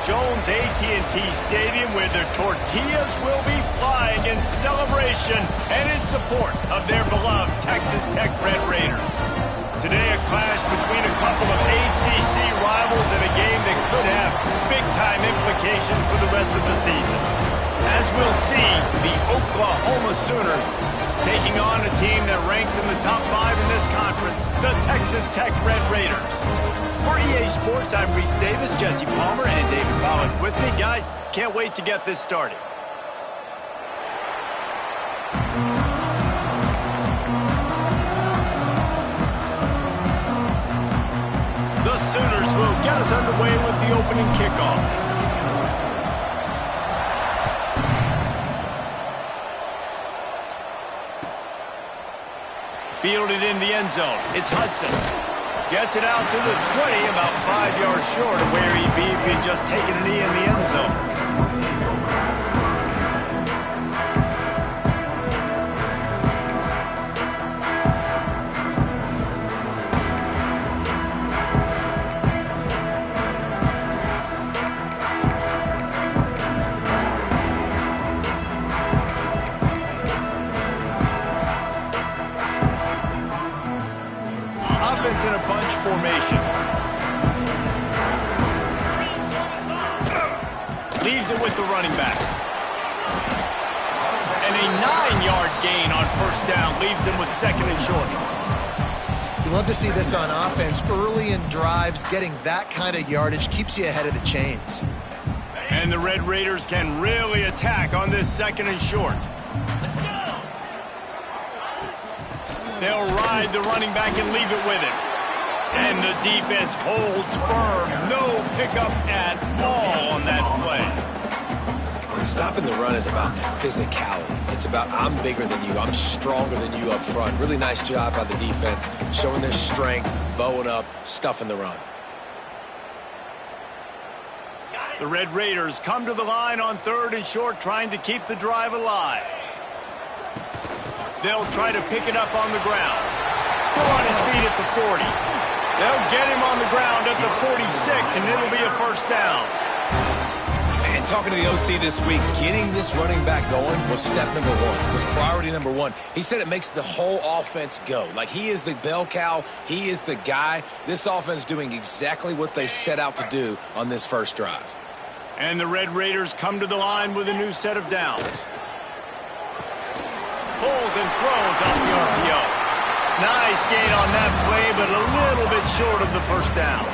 Jones AT&T Stadium, where their tortillas will be flying in celebration and in support of their beloved Texas Tech Red Raiders. Today, a clash between a couple of ACC rivals in a game that could have big-time implications for the rest of the season. As we'll see, the Oklahoma Sooners taking on a team that ranks in the top 5 in this conference, the Texas Tech Red Raiders. For EA Sports, I'm Reese Davis, Jesse Palmer, and David Pollock with me. Guys, can't wait to get this started. The Sooners will get us underway with the opening kickoff. Fielded in the end zone. It's Hudson. Gets it out to the 20, about 5 yards short of where he'd be if he'd just taken a knee in the end zone. In a bunch formation. Leaves it with the running back. And a 9-yard gain on first down leaves them with second and short. You love to see this on offense. Early in drives, getting that kind of yardage keeps you ahead of the chains. And the Red Raiders can really attack on this second and short. They'll ride the running back and leave it with him. And the defense holds firm. No pickup at all on that play. Stopping the run is about physicality. It's about I'm bigger than you. I'm stronger than you up front. Really nice job by the defense, showing their strength, bowing up, stuffing the run. The Red Raiders come to the line on third and short, trying to keep the drive alive. They'll try to pick it up on the ground. Still on his feet at the 40. They'll get him on the ground at the 46, and it'll be a first down. And talking to the OC this week, getting this running back going was step number one, was priority number one. He said it makes the whole offense go. Like, he is the bell cow. He is the guy. This offense doing exactly what they set out to do on this first drive. And the Red Raiders come to the line with a new set of downs. Pulls and throws off the RPO. Nice gain on that play, but a little bit short of the first down.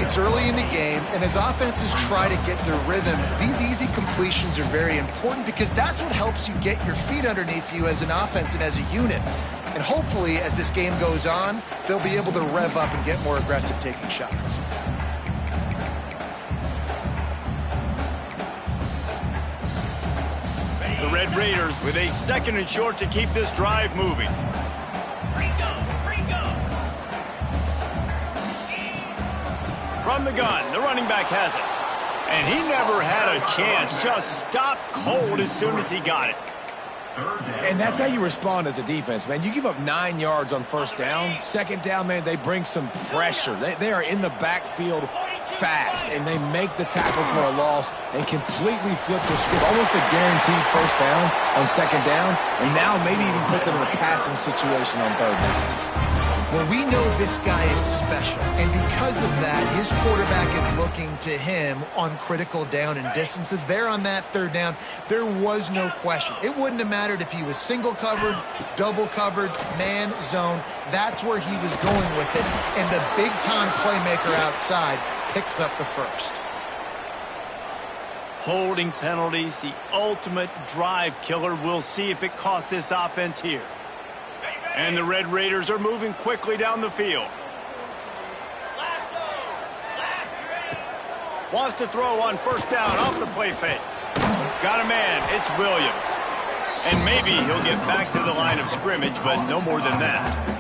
It's early in the game, and as offenses try to get their rhythm, these easy completions are very important because that's what helps you get your feet underneath you as an offense and as a unit. And hopefully, as this game goes on, they'll be able to rev up and get more aggressive taking shots. The Red Raiders with a second and short to keep this drive moving. From the gun, the running back has it. And he never had a chance, just stopped cold as soon as he got it. And that's how you respond as a defense, man. You give up 9 yards on first down. Second down, man, they bring some pressure. They are in the backfield fast, and they make the tackle for a loss and completely flip the script. Almost a guaranteed first down on second down, and now maybe even put them in a passing situation on third down. Well, we know this guy is special, and because of that, his quarterback is looking to him on critical down and distances. There on that third down, there was no question. It wouldn't have mattered if he was single covered, double covered, man, zone. That's where he was going with it, and the big-time playmaker outside picks up the first. Holding penalties, the ultimate drive killer. We'll see if it costs this offense here. And the Red Raiders are moving quickly down the field. Wants to throw on first down off the play fake. Got a man. It's Williams. And maybe he'll get back to the line of scrimmage, but no more than that.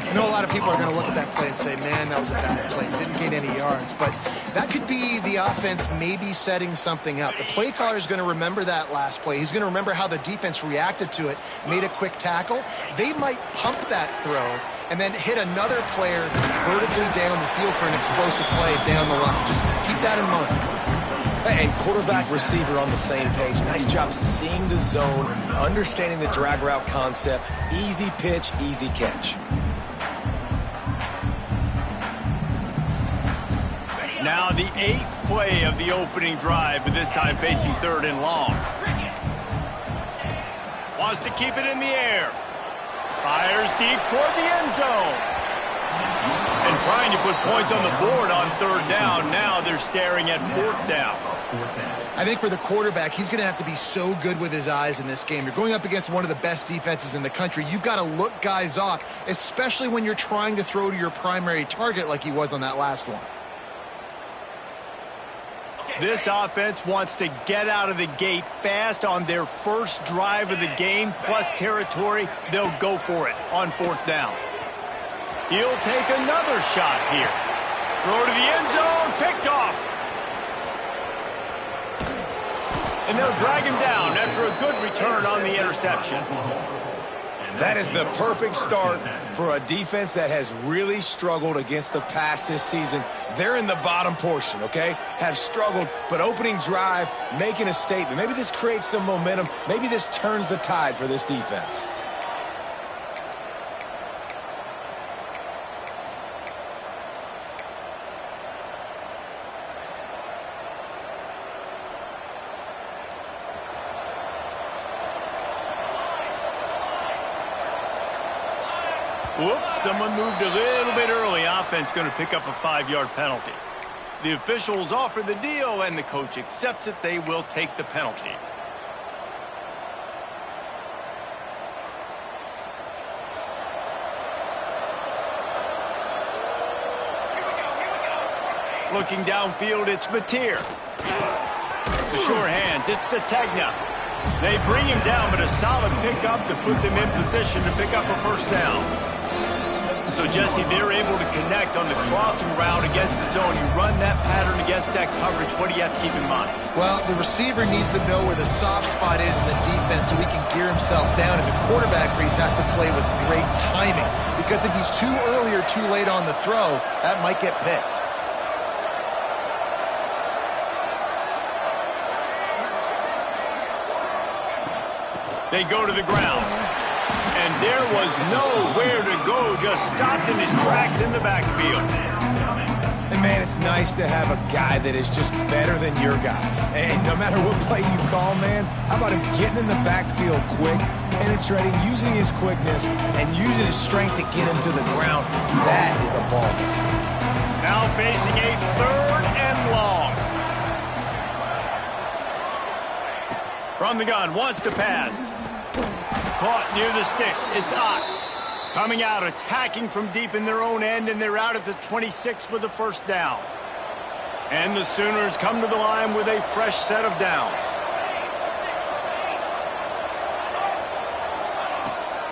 I know a lot of people are going to look at that play and say, man, that was a bad play. Didn't gain any yards. But that could be the offense maybe setting something up. The play caller is going to remember that last play. He's going to remember how the defense reacted to it, made a quick tackle. They might pump that throw and then hit another player vertically down the field for an explosive play down the line. Just keep that in mind. And quarterback receiver on the same page. Nice job seeing the zone, understanding the drag route concept. Easy pitch, easy catch. Now the 8th play of the opening drive, but this time facing 3rd and long. Wants to keep it in the air. Fires deep toward the end zone. And trying to put points on the board on 3rd down. Now they're staring at 4th down. I think for the quarterback, he's going to have to be so good with his eyes in this game. You're going up against one of the best defenses in the country. You've got to look guys off, especially when you're trying to throw to your primary target like he was on that last one. This offense wants to get out of the gate fast on their first drive of the game, plus territory. They'll go for it on 4th down. He'll take another shot here. Throw to the end zone, picked off. And they'll drag him down after a good return on the interception. That is the perfect start for a defense that has really struggled against the pass this season. They're in the bottom portion, okay? Have struggled, but opening drive, making a statement. Maybe this creates some momentum. Maybe this turns the tide for this defense. Whoops, someone moved a little bit early. Offense going to pick up a 5-yard penalty. The officials offer the deal, and the coach accepts it. They will take the penalty. Looking downfield, it's Mateer. The sure hands, it's Sategna. They bring him down, but a solid pickup to put them in position to pick up a 1st down. So, Jesse, they're able to connect on the crossing route against the zone. You run that pattern against that coverage. What do you have to keep in mind? Well, the receiver needs to know where the soft spot is in the defense so he can gear himself down. And the quarterback, Reese, has to play with great timing. Because if he's too early or too late on the throw, that might get picked. They go to the ground. And there was nowhere to go, just stopped in his tracks in the backfield. And, man, it's nice to have a guy that is just better than your guys. And no matter what play you call, man, how about him getting in the backfield quick, penetrating, using his quickness, and using his strength to get him to the ground. That is a ball. Now facing a 3rd and long. From the gun, wants to pass. Caught near the sticks. It's Ott. Coming out, attacking from deep in their own end, and they're out at the 26 with the 1st down. And the Sooners come to the line with a fresh set of downs.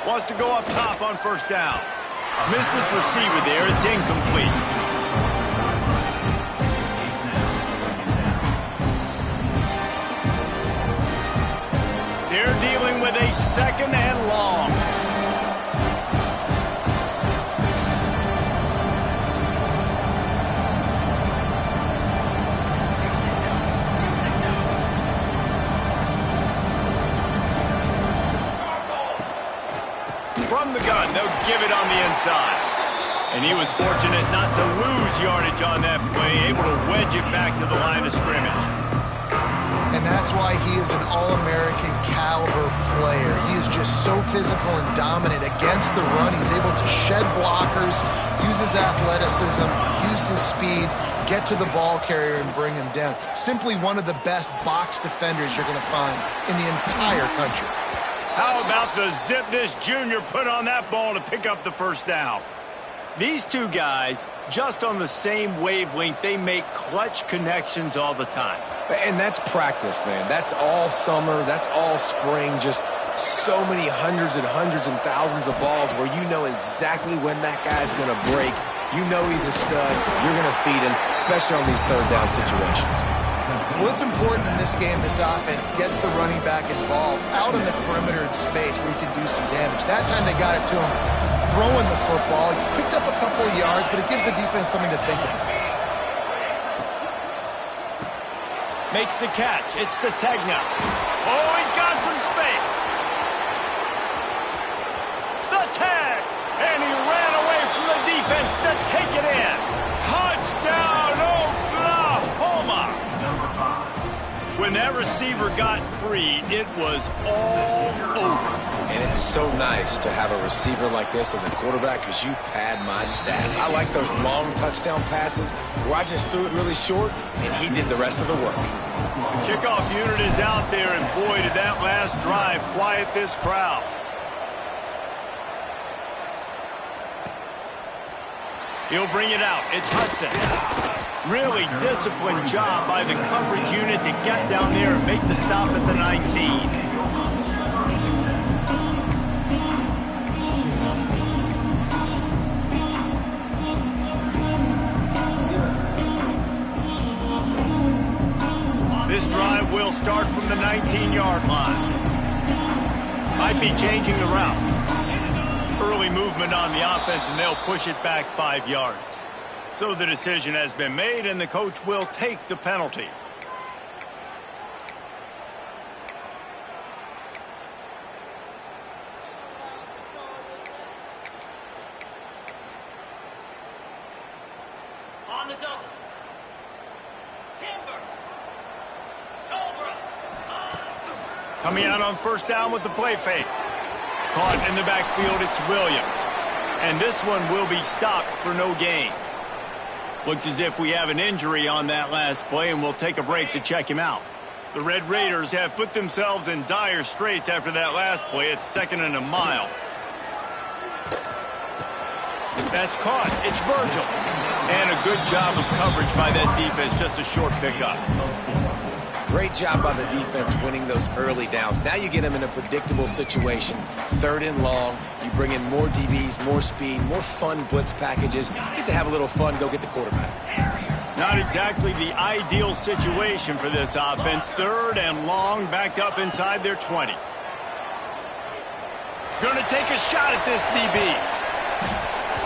Wants to go up top on 1st down. Missed his receiver there. It's incomplete. They're dealing with a 2nd and long. From the gun, they'll give it on the inside. And he was fortunate not to lose yardage on that play, able to wedge it back to the line of scrimmage. And that's why he is an All-American caliber player. He is just so physical and dominant against the run. He's able to shed blockers, use his athleticism, use his speed, get to the ball carrier and bring him down. Simply one of the best box defenders you're going to find in the entire country. How about the zip this junior put on that ball to pick up the 1st down? These two guys, just on the same wavelength, they make clutch connections all the time. And that's practice, man. That's all summer. That's all spring. Just so many hundreds and thousands of balls where you know exactly when that guy's going to break. You know he's a stud. You're going to feed him, especially on these 3rd down situations. Well, it's important in this game, this offense gets the running back involved. Out on the perimeter, guard space where he can do some damage. That time they got it to him throwing the football. He picked up a couple of yards, but it gives the defense something to think about. Makes the catch. It's Sategna. Oh, he's got some space. The tag. And he ran away from the defense to take it in. Touchdown, Oklahoma. When that receiver got free, it was all over. And it's so nice to have a receiver like this as a quarterback because you pad my stats. I like those long touchdown passes where I just threw it really short and he did the rest of the work. The kickoff unit is out there, and boy, did that last drive quiet this crowd. He'll bring it out. It's Hudson. Really disciplined job by the coverage unit to get down there and make the stop at the 19. This drive will start from the 19-yard line. Might be changing the route. Early movement on the offense, and they'll push it back 5 yards. So the decision has been made, and the coach will take the penalty. On the double. Timber. Coming out on first down with the play fake. Caught in the backfield, it's Williams. And this one will be stopped for no gain. Looks as if we have an injury on that last play, and we'll take a break to check him out. The Red Raiders have put themselves in dire straits after that last play. It's 2nd and a mile. That's caught. It's Virgil. And a good job of coverage by that defense. Just a short pickup. Great job by the defense winning those early downs. Now you get them in a predictable situation. 3rd and long. You bring in more DBs, more speed, more fun blitz packages. Get to have a little fun. Go get the quarterback. Not exactly the ideal situation for this offense. 3rd and long, back up inside their 20. Going to take a shot at this DB.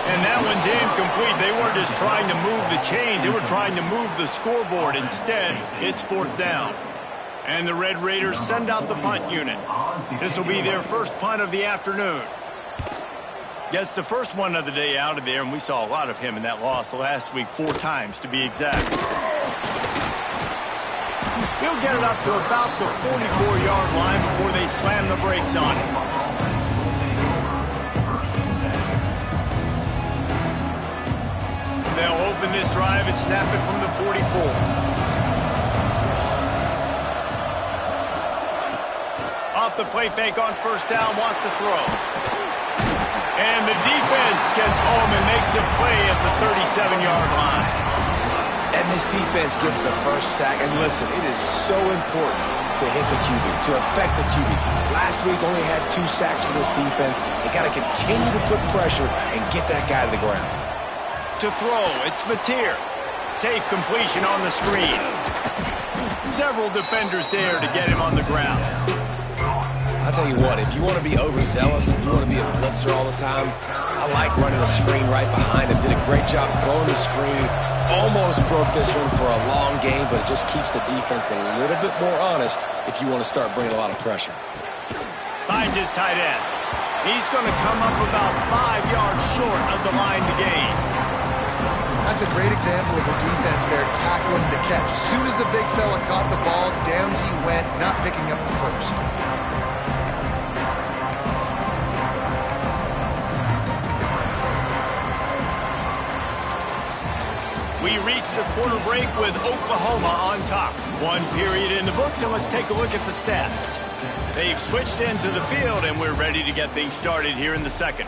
And that one's incomplete. They weren't just trying to move the chains. They were trying to move the scoreboard. Instead, it's 4th down. And the Red Raiders send out the punt unit. This will be their first punt of the afternoon. Gets the first one of the day out of there, and we saw a lot of him in that loss last week, 4 times to be exact. He'll get it up to about the 44-yard line before they slam the brakes on him. They'll open this drive and snap it from the 44. Off the play fake on first down, wants to throw. And the defense gets home and makes a play at the 37-yard line. And this defense gets the first sack. And listen, it is so important to hit the QB, to affect the QB. Last week only had 2 sacks for this defense. They got to continue to put pressure and get that guy to the ground. To throw, it's Mateer. Safe completion on the screen. Several defenders there to get him on the ground. I'll tell you what, if you want to be overzealous and you want to be a blitzer all the time, I like running the screen right behind him. Did a great job throwing the screen. Almost broke this one for a long game, but it just keeps the defense a little bit more honest if you want to start bringing a lot of pressure. Finds his tight end. He's going to come up about 5 yards short of the line to gain. That's a great example of the defense there tackling the catch. As soon as the big fella caught the ball, down he went, not picking up the first. We reach the quarter break with Oklahoma on top. 1 period in the books, and let's take a look at the stats. They've switched into the field, and we're ready to get things started here in the second.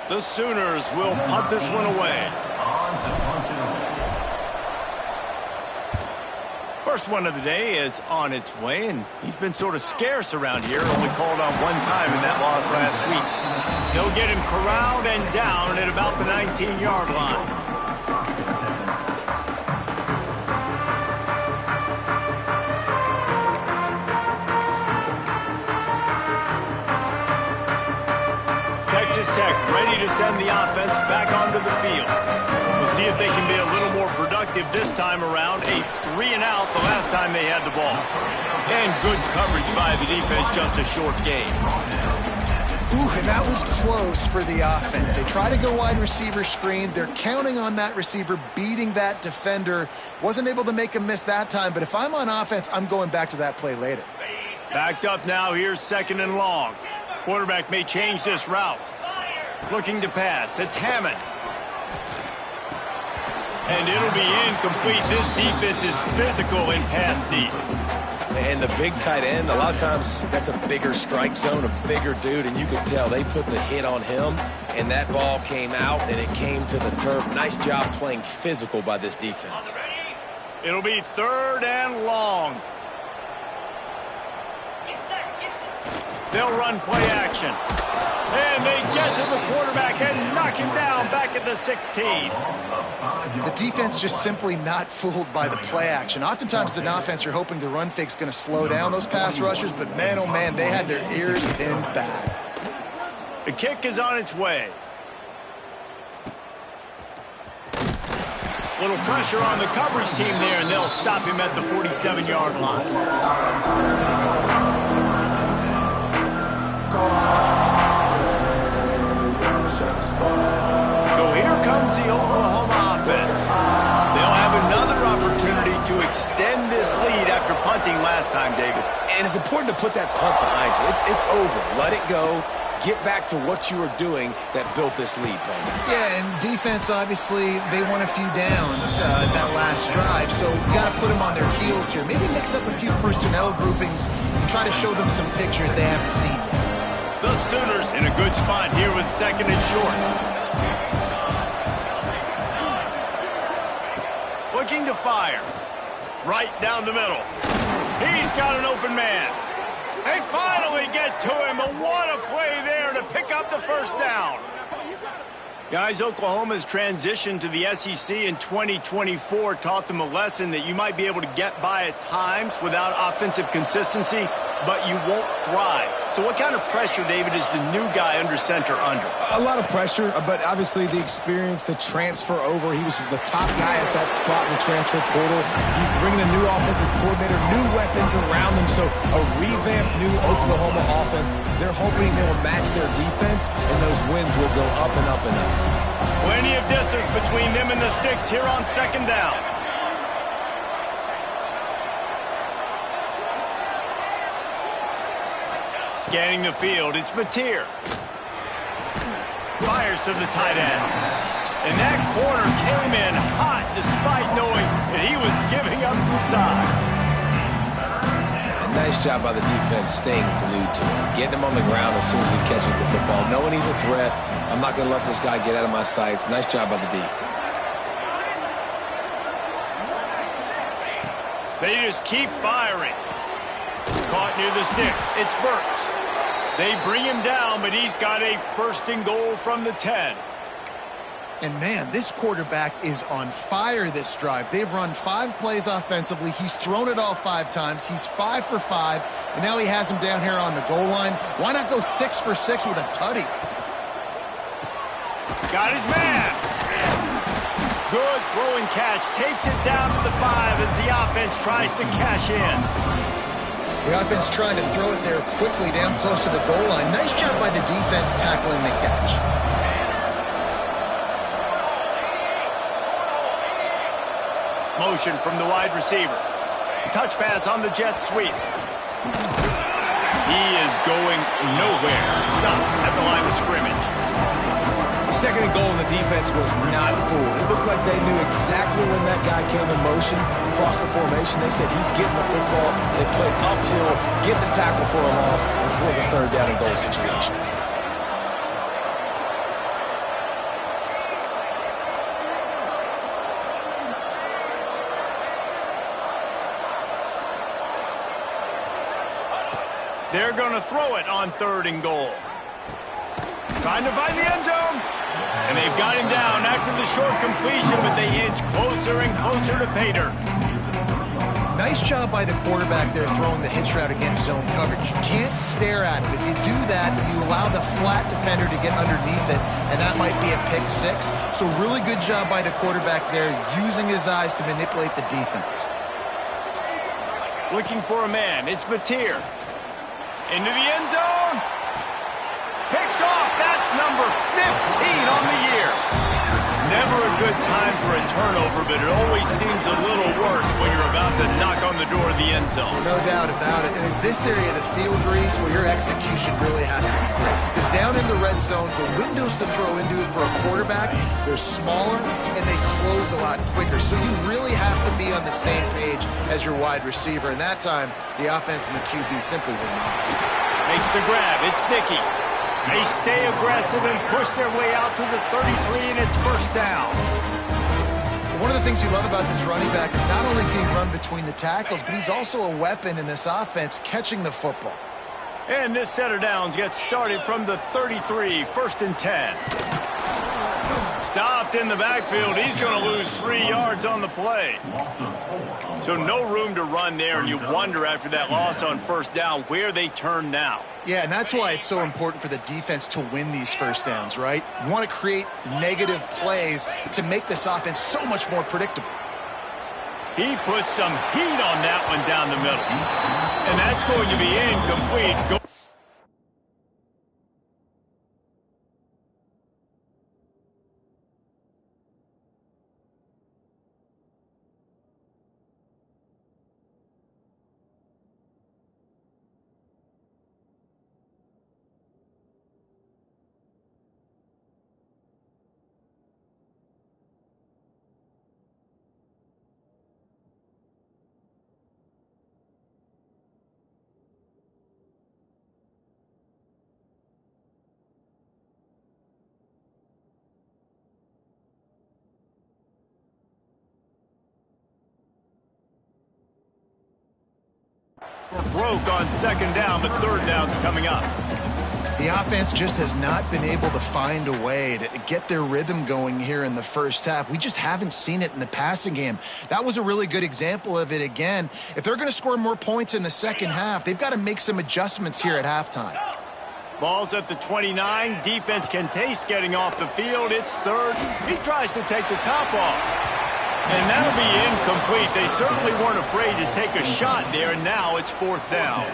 The Sooners will punt this one away. First one of the day is on its way, and he's been sort of scarce around here. Only called on 1 time in that loss last week. They'll get him corralled and down at about the 19-yard line. Tech ready to send the offense back onto the field. We'll see if they can be a little more productive this time around. A 3-and-out the last time they had the ball. And good coverage by the defense, just a short gain. Ooh, and that was close for the offense. They try to go wide receiver screen. They're counting on that receiver beating that defender. Wasn't able to make a miss that time, but if I'm on offense, I'm going back to that play later. Backed up now, here's 2nd and long. Quarterback may change this route. Looking to pass, it's Hammond. And it'll be incomplete. This defense is physical in pass deep. And the big tight end, a lot of times that's a bigger strike zone, a bigger dude, and you could tell they put the hit on him, and that ball came out, and it came to the turf. Nice job playing physical by this defense. It'll be 3rd and long. They'll run play action. And they get to the quarterback and knock him down back at the 16. The defense just simply not fooled by the play action. Oftentimes as an offense, you're hoping the run fake's going to slow down those pass rushers, but man, oh man, they had their ears pinned back. The kick is on its way. Little pressure on the coverage team there, and they'll stop him at the 47-yard line. So here comes the Oklahoma offense. They'll have another opportunity to extend this lead after punting last time, David. And it's important to put that punt behind you. It's over. Let it go. Get back to what you were doing that built this lead, Tony. Yeah, and defense, obviously, they won a few downs that last drive, so you got to put them on their heels here. Maybe mix up a few personnel groupings and try to show them some pictures they haven't seen yet. The Sooners in a good spot here with 2nd and short. Looking to fire. Right down the middle. He's got an open man. They finally get to him, but what a play there to pick up the first down. Guys, Oklahoma's transition to the SEC in 2024 taught them a lesson that you might be able to get by at times without offensive consistency, but you won't thrive. So what kind of pressure, David, is the new guy under center under? A lot of pressure, but obviously the experience, the transfer over. He was the top guy at that spot in the transfer portal. You bring in a new offensive coordinator, new weapons around him, so a revamped new Oklahoma offense. They're hoping they will match their defense, and those wins will go up and up and up. Plenty of distance between them and the sticks here on 2nd down. Scanning the field, it's Mateer. Fires to the tight end. And that corner came in hot despite knowing that he was giving up some size. Nice job by the defense staying glued to him. Getting him on the ground as soon as he catches the football. Knowing he's a threat, I'm not going to let this guy get out of my sights. Nice job by the D. They just keep firing. Caught near the sticks. It's Burks. They bring him down, but he's got a 1st and goal from the 10. And man, this quarterback is on fire this drive. They've run 5 plays offensively. He's thrown it all 5 times. He's 5 for 5, and now he has him down here on the goal line. Why not go 6 for 6 with a tutty? Got his man. Good throwing catch. Takes it down to the 5 as the offense tries to cash in. The offense trying to throw it there quickly down close to the goal line. Nice job by the defense tackling the catch. Motion from the wide receiver. Touch pass on the jet sweep. He is going nowhere. Stop at the line of scrimmage. 2nd and goal, and the defense was not fooled. It looked like they knew exactly when that guy came in motion across the formation. They said he's getting the football. They played uphill, get the tackle for a loss, and for the 3rd down and goal situation. They're going to throw it on 3rd and goal. Trying to find the end zone. And they've got him down after the short completion, but they inch closer and closer to pay dirt. Nice job by the quarterback there throwing the hitch route against zone coverage. You can't stare at him. If you do that, you allow the flat defender to get underneath it, and that might be a pick six. So really good job by the quarterback there, using his eyes to manipulate the defense. Looking for a man. It's Mateer. Into the end zone. Picked off. That's number 15 on the year. Never a good time for a turnover, but it always seems a little worse when you're about to knock on the door of the end zone. No doubt about it. And it's this area of the field, Reese, where your execution really has to be great. Because down in the red zone, the windows to throw into it for a quarterback, they're smaller and they close a lot quicker. So you really have to be on the same page as your wide receiver. And that time, the offense and the QB simply were not. Makes the grab. It's Dickey. They stay aggressive and push their way out to the 33, and it's first down. One of the things you love about this running back is not only can he run between the tackles, but he's also a weapon in this offense, catching the football. And this set of downs gets started from the 33, first and 10. Stopped in the backfield. He's going to lose 3 yards on the play. So no room to run there, and you wonder after that loss on first down where they turn now. Yeah, and that's why it's so important for the defense to win these first downs, right? You want to create negative plays to make this offense so much more predictable. He put some heat on that one down the middle. And that's going to be incomplete. Broke on second down, but third down's coming up. The offense just has not been able to find a way to get their rhythm going here in the first half. We just haven't seen it in the passing game. That was a really good example of it again. If they're going to score more points in the second half, they've got to make some adjustments here at halftime. Ball's at the 29. Defense can taste getting off the field. It's third. He tries to take the top off. And that'll be incomplete. They certainly weren't afraid to take a shot there, and now it's fourth down.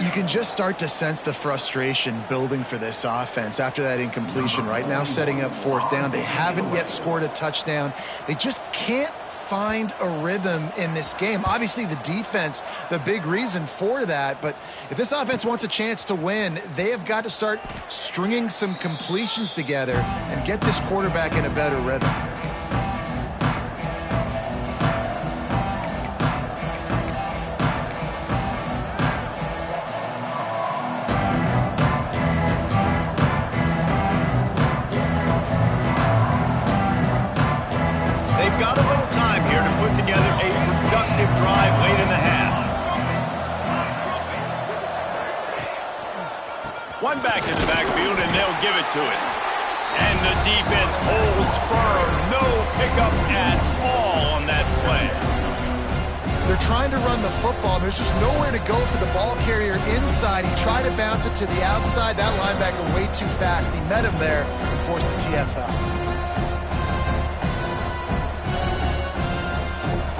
You can just start to sense the frustration building for this offense after that incompletion. Right now setting up fourth down. They haven't yet scored a touchdown. They just can't find a rhythm in this game. Obviously, the defense, the big reason for that. But if this offense wants a chance to win, they have got to start stringing some completions together and get this quarterback in a better rhythm. Got a little time here to put together a productive drive late in the half. One back in the backfield, and they'll give it to it. And the defense holds firm. No pickup at all on that play. They're trying to run the football. There's just nowhere to go for the ball carrier inside. He tried to bounce it to the outside. That linebacker way too fast. He met him there and forced the TFL.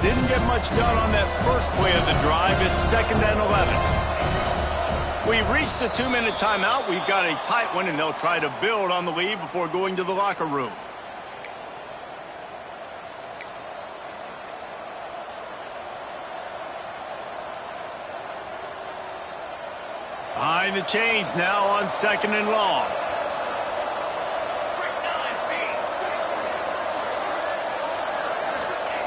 Didn't get much done on that first play of the drive. It's second and 11. We've reached the 2-minute timeout. We've got a tight one, and they'll try to build on the lead before going to the locker room. Behind the chains now on second and long.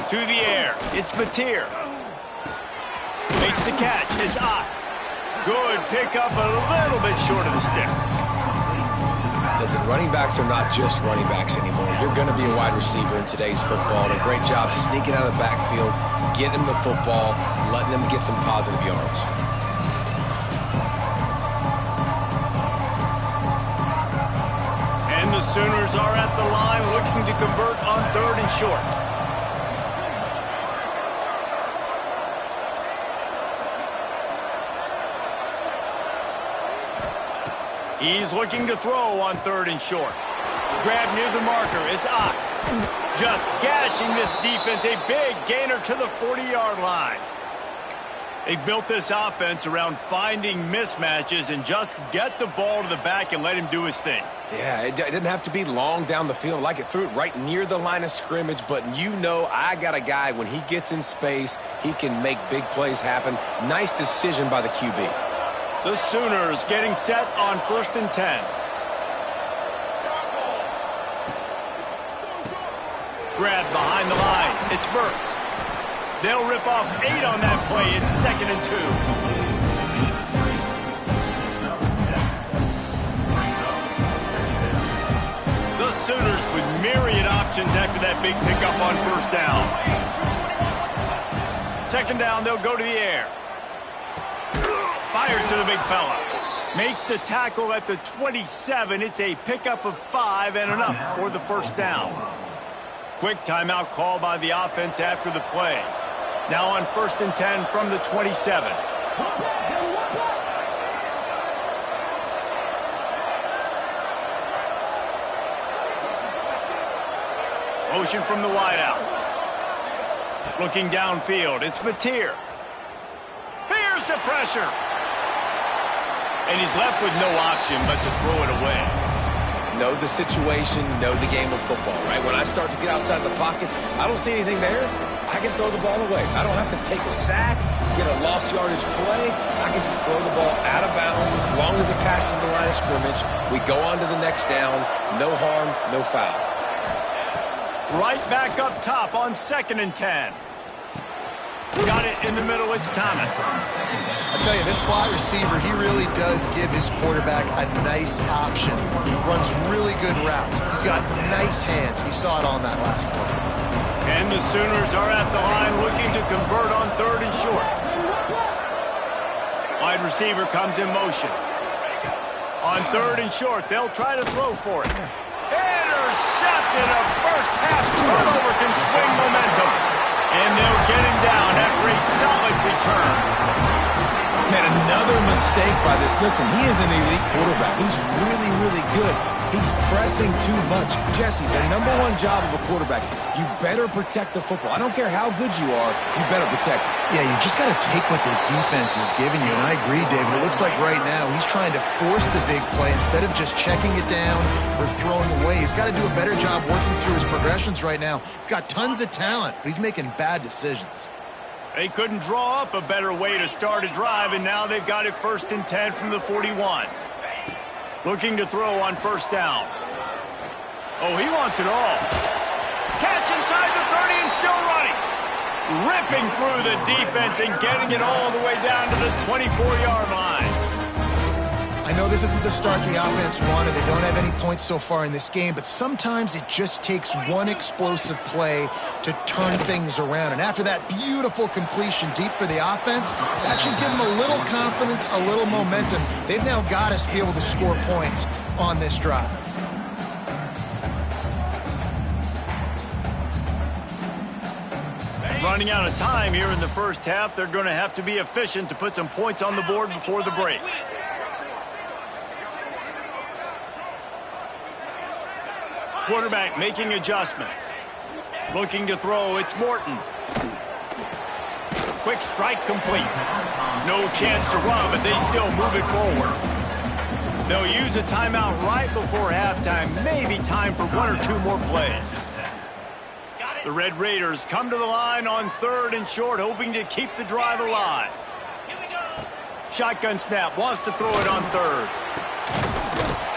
To the air. It's Mateer. Makes the catch. It's Ott. Good pickup, a little bit short of the sticks. Listen, running backs are not just running backs anymore. You're going to be a wide receiver in today's football. And a great job sneaking out of the backfield, getting them the football, letting them get some positive yards. And the Sooners are at the line looking to convert on third and short. He's looking to throw on 3rd and short. Grab near the marker. It's Ott. Just gashing this defense. A big gainer to the 40-yard line. They've built this offense around finding mismatches and just get the ball to the back and let him do his thing. Yeah, it didn't have to be long down the field. Like it threw it right near the line of scrimmage, but you know I got a guy, when he gets in space, he can make big plays happen. Nice decision by the QB. The Sooners getting set on 1st and 10. Grab behind the line. It's Burks. They'll rip off 8 on that play. It's 2nd and 2. The Sooners with myriad options after that big pickup on 1st down. 2nd down, they'll go to the air. Fires to the big fella. Makes the tackle at the 27. It's a pickup of 5 and enough for the 1st down. Quick timeout call by the offense after the play. Now on 1st and 10 from the 27. Motion from the wideout. Looking downfield, it's Mateer. Here's the pressure. And he's left with no option but to throw it away. Know the situation, know the game of football, right? When I start to get outside the pocket, I don't see anything there. I can throw the ball away. I don't have to take a sack, get a lost yardage play. I can just throw the ball out of bounds as long as it passes the line of scrimmage. We go on to the next down. No harm, no foul. Right back up top on 2nd and 10. Got it in the middle. It's Thomas. I tell you, this slot receiver, he really does give his quarterback a nice option. Runs really good routes. He's got nice hands. You saw it on that last play. And the Sooners are at the line looking to convert on 3rd and short. Wide receiver comes in motion. On 3rd and short, they'll try to throw for it. Intercepted. A first-half turnover can swing momentum. And they'll get him down after a solid return. Man, another mistake by this. Listen, he is an elite quarterback. He's really, really good. He's pressing too much. Jesse, the #1 job of a quarterback, you better protect the football. I don't care how good you are, you better protect it. Yeah, you just got to take what the defense is giving you. And I agree, David. It looks like right now he's trying to force the big play instead of just checking it down or throwing away. He's got to do a better job working through his progressions right now. He's got tons of talent, but he's making bad decisions. They couldn't draw up a better way to start a drive, and now they've got it 1st and 10 from the 41. Looking to throw on 1st down. Oh, he wants it all. Catch inside the 30 and still running. Ripping through the defense and getting it all the way down to the 24-yard line. I know this isn't the start the offense wanted. They don't have any points so far in this game, but sometimes it just takes one explosive play to turn things around. And after that beautiful completion deep for the offense, that should give them a little confidence, a little momentum. They've now got to be able to score points on this drive. Running out of time here in the first half. They're going to have to be efficient to put some points on the board before the break. Quarterback making adjustments. Looking to throw, it's Morton. Quick strike complete. No chance to run, but they still move it forward. They'll use a timeout right before halftime. Maybe time for 1 or 2 more plays. The Red Raiders come to the line on 3rd and short, hoping to keep the drive alive. Shotgun snap, wants to throw it on 3rd.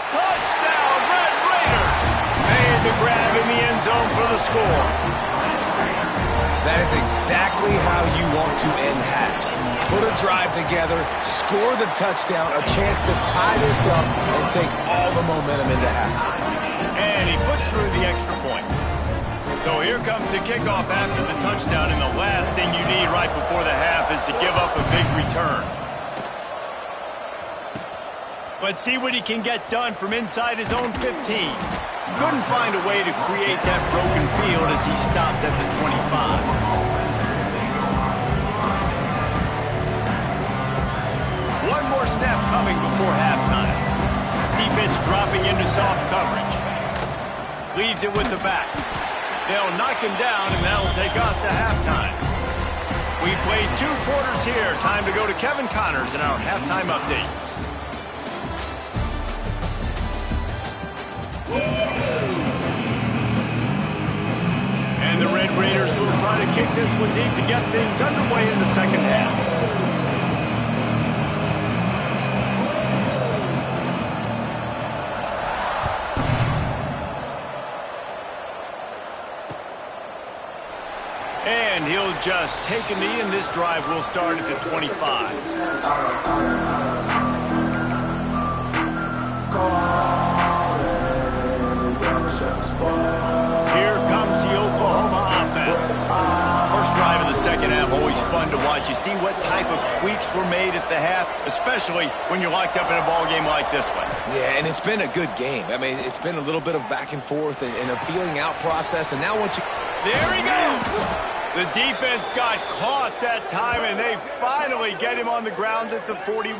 Touchdown, Red Raiders! Made the grab in the end zone for the score. That is exactly how you want to end halves. Put a drive together, score the touchdown, a chance to tie this up, and take all the momentum into halftime. And he puts through the extra point. So here comes the kickoff after the touchdown, and the last thing you need right before the half is to give up a big return. Let's see what he can get done from inside his own 15. Couldn't find a way to create that broken field as he stopped at the 25. One more snap coming before halftime. Defense dropping into soft coverage. Leaves it with the back. They'll knock him down, and that'll take us to halftime. We played 2 quarters here. Time to go to Kevin Connors in our halftime update. And the Red Raiders will try to kick this one deep to get things underway in the second half. And he'll just take a knee, and this drive will start at the 25. Here comes the Oklahoma offense. First drive of the second half, always fun to watch. You see what type of tweaks were made at the half, especially when you're locked up in a ball game like this one. Yeah, and it's been a good game. I mean, it's been a little bit of back and forth and a feeling out process, and now once you... There he goes! The defense got caught that time, and they finally get him on the ground at the 41.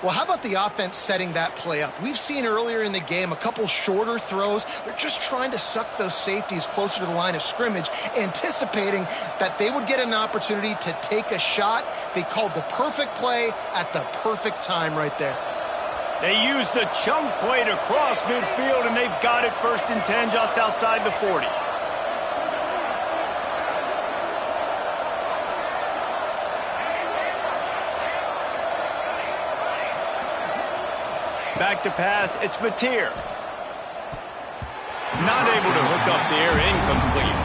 Well, how about the offense setting that play up? We've seen earlier in the game a couple shorter throws. They're just trying to suck those safeties closer to the line of scrimmage, anticipating that they would get an opportunity to take a shot. They called the perfect play at the perfect time right there. They used the chunk play to cross midfield, and they've got it 1st and 10 just outside the 40. Back to pass, it's Mateer. Not able to hook up there, incomplete.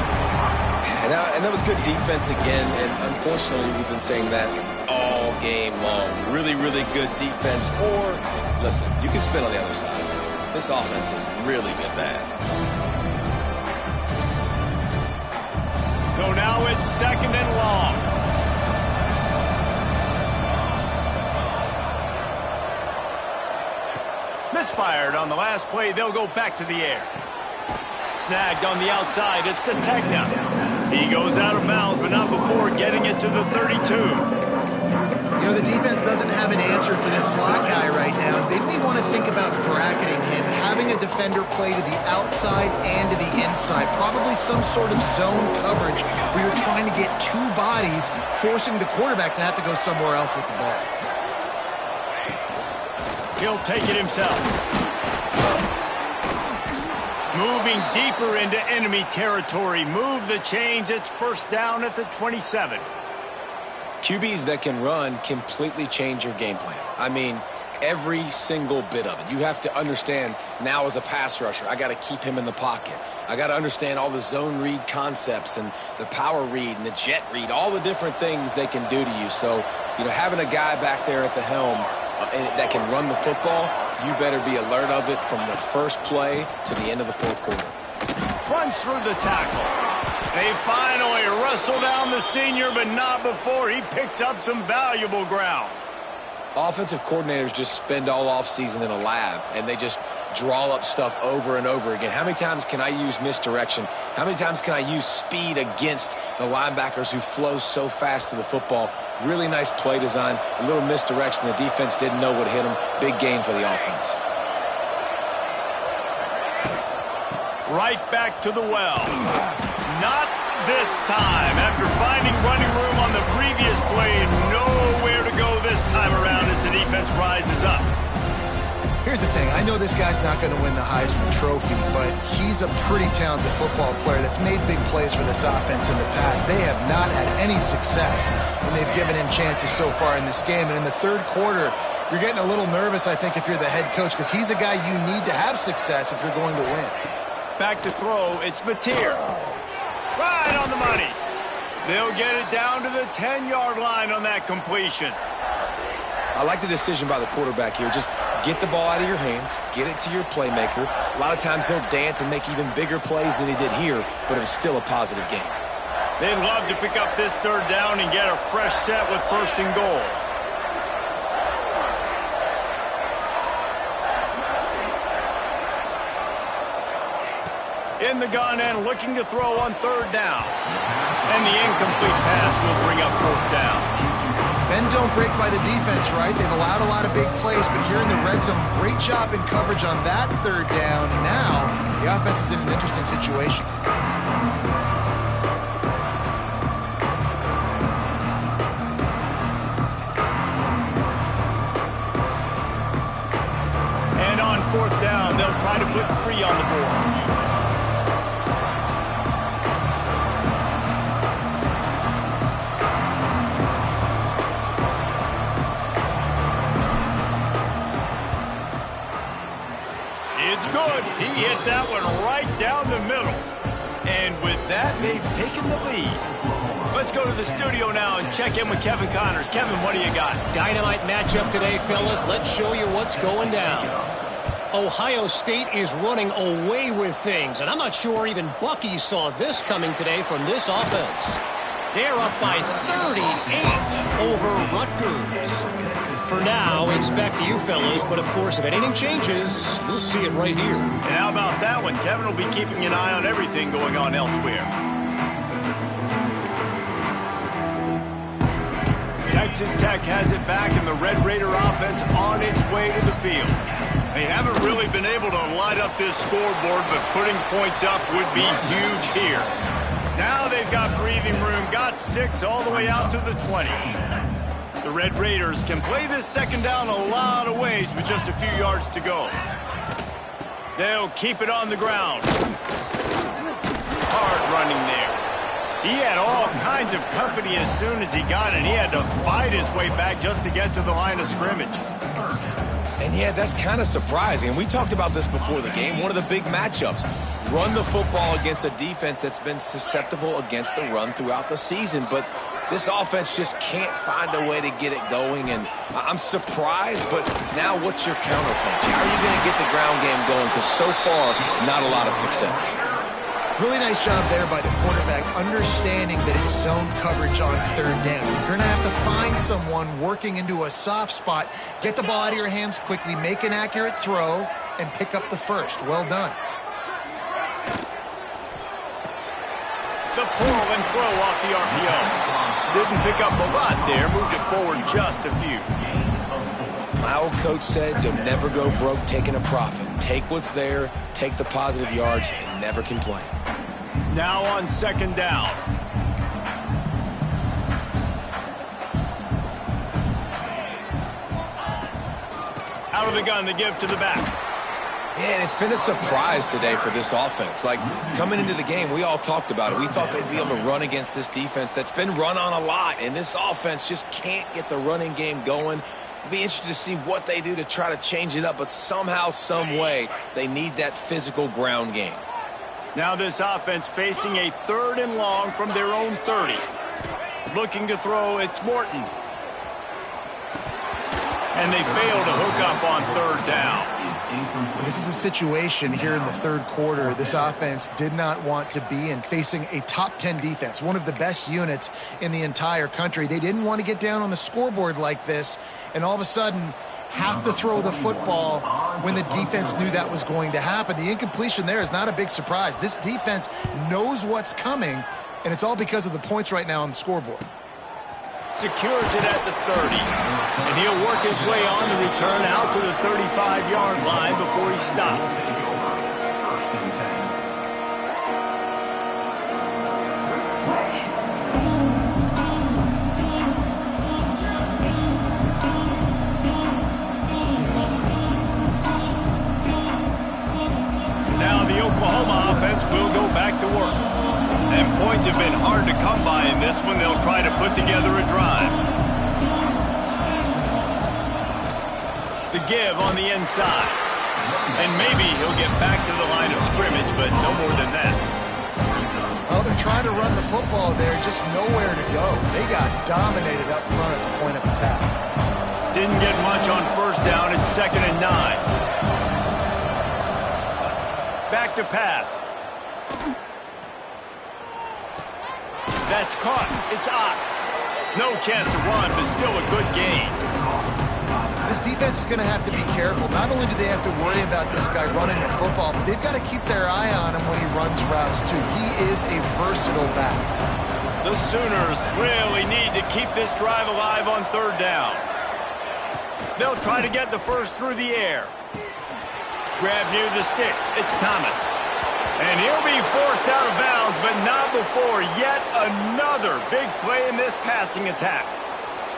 And that was good defense again, and unfortunately we've been saying that all game long. Really, really good defense, or, listen, you can spin on the other side. This offense has really been bad. So now it's 2nd and long. Misfired on the last play. They'll go back to the air. Snagged on the outside. It's Sategna. He goes out of bounds, but not before getting it to the 32. You know, the defense doesn't have an answer for this slot guy right now. They may want to think about bracketing him, having a defender play to the outside and to the inside. Probably some sort of zone coverage where you're trying to get 2 bodies, forcing the quarterback to have to go somewhere else with the ball. He'll take it himself. Moving deeper into enemy territory. Move the chains. It's 1st down at the 27. QBs that can run completely change your game plan. I mean, every single bit of it. You have to understand now as a pass rusher, I got to keep him in the pocket. I got to understand all the zone read concepts and the power read and the jet read, all the different things they can do to you. So, you know, having a guy back there at the helm that can run the football, you better be alert of it from the first play to the end of the 4th quarter. Runs through the tackle. They finally wrestle down the senior, but not before he picks up some valuable ground. Offensive coordinators just spend all offseason in a lab, and they just draw up stuff over and over again. How many times can I use misdirection? How many times can I use speed against the linebackers who flow so fast to the football? Really nice play design, a little misdirection. The defense didn't know what hit them. Big gain for the offense. Right back to the well. Not this time. After finding running room on the previous play, nowhere to go this time around as the defense rises up. Here's the thing. I know this guy's not going to win the Heisman Trophy, but he's a pretty talented football player that's made big plays for this offense in the past. They have not had any success when they've given him chances so far in this game. And in the 3rd quarter, you're getting a little nervous, I think, if you're the head coach, because he's a guy you need to have success if you're going to win. Back to throw, it's Mateer. Right on the money. They'll get it down to the 10-yard line on that completion. I like the decision by the quarterback here. Just get the ball out of your hands, get it to your playmaker. A lot of times he'll dance and make even bigger plays than he did here, but it was still a positive game. They'd love to pick up this 3rd down and get a fresh set with 1st and goal. In the gun and looking to throw on 3rd down. And the incomplete pass will bring up 4th down. bend don't break by the defense, right? They've allowed a lot of big plays, but here in the red zone, great job in coverage on that third down. Now, the offense is in an interesting situation. And on fourth down, they'll try to put 3 on the board. It's good. He hit that one right down the middle. And with that, they've taken the lead. Let's go to the studio now and check in with Kevin Connors. Kevin, what do you got? Dynamite matchup today, fellas. Let's show you what's going down. Ohio State is running away with things, and I'm not sure even Bucky saw this coming today from this offense. They're up by 38 over Rutgers. For now, it's back to you, fellas, but of course, if anything changes, you'll see it right here. And how about that one? Kevin will be keeping an eye on everything going on elsewhere. Texas Tech has it back, and the Red Raider offense on its way to the field. They haven't really been able to light up this scoreboard, but putting points up would be huge here. Now they've got breathing room, got 6 all the way out to the 20. The Red Raiders can play this second down a lot of ways with just a few yards to go. They'll keep it on the ground. Hard running there. He had all kinds of company as soon as he got it. He had to fight his way back just to get to the line of scrimmage. And yeah, that's kind of surprising. We talked about this before the game. One of the big matchups. Run the football against a defense that's been susceptible against the run throughout the season. But this offense just can't find a way to get it going. And I'm surprised, but now what's your counterpunch? How are you going to get the ground game going? Because so far, not a lot of success. Really nice job there by the quarterback, understanding that it's zone coverage on third down. You're going to have to find someone working into a soft spot, get the ball out of your hands quickly, make an accurate throw, and pick up the first. Well done. The pull and throw off the RPO. Didn't pick up a lot there, moved it forward just a few. My old coach said you'll never go broke taking a profit. Take what's there, take the positive yards, and never complain. Now on second down. Out of the gun to give to the back. Yeah, and it's been a surprise today for this offense. Like, coming into the game, we all talked about it. We thought they'd be able to run against this defense that's been run on a lot, and this offense just can't get the running game going. It'll be interesting to see what they do to try to change it up, but somehow, some way, they need that physical ground game. Now this offense facing a 3rd and long from their own 30. Looking to throw, it's Morton. And they fail to hook up on 3rd down. This is a situation here in the third quarter this offense did not want to be in, facing a top 10 defense, one of the best units in the entire country. They didn't want to get down on the scoreboard like this, and all of a sudden have to throw the football when the defense knew that was going to happen. The incompletion there is not a big surprise. This defense knows what's coming, and it's all because of the points right now on the scoreboard. Secures it at the 30, and he'll work his way on the return out to the 35-yard line before he stops. Now the Oklahoma offense will go back to work. And points have been hard to come by in this one. They'll try to put together a drive. The give on the inside. And maybe he'll get back to the line of scrimmage, but no more than that. Well, they're trying to run the football there, just nowhere to go. They got dominated up front at the point of attack. Didn't get much on first down. It's 2nd and 9. Back to pass. That's caught. It's out. No chance to run, but still a good gain. This defense is going to have to be careful. Not only do they have to worry about this guy running the football, but they've got to keep their eye on him when he runs routes, too. He is a versatile back. The Sooners really need to keep this drive alive on third down. They'll try to get the first through the air. Grab near the sticks. It's Thomas. And he'll be forced out of bounds, but not before yet another big play in this passing attack.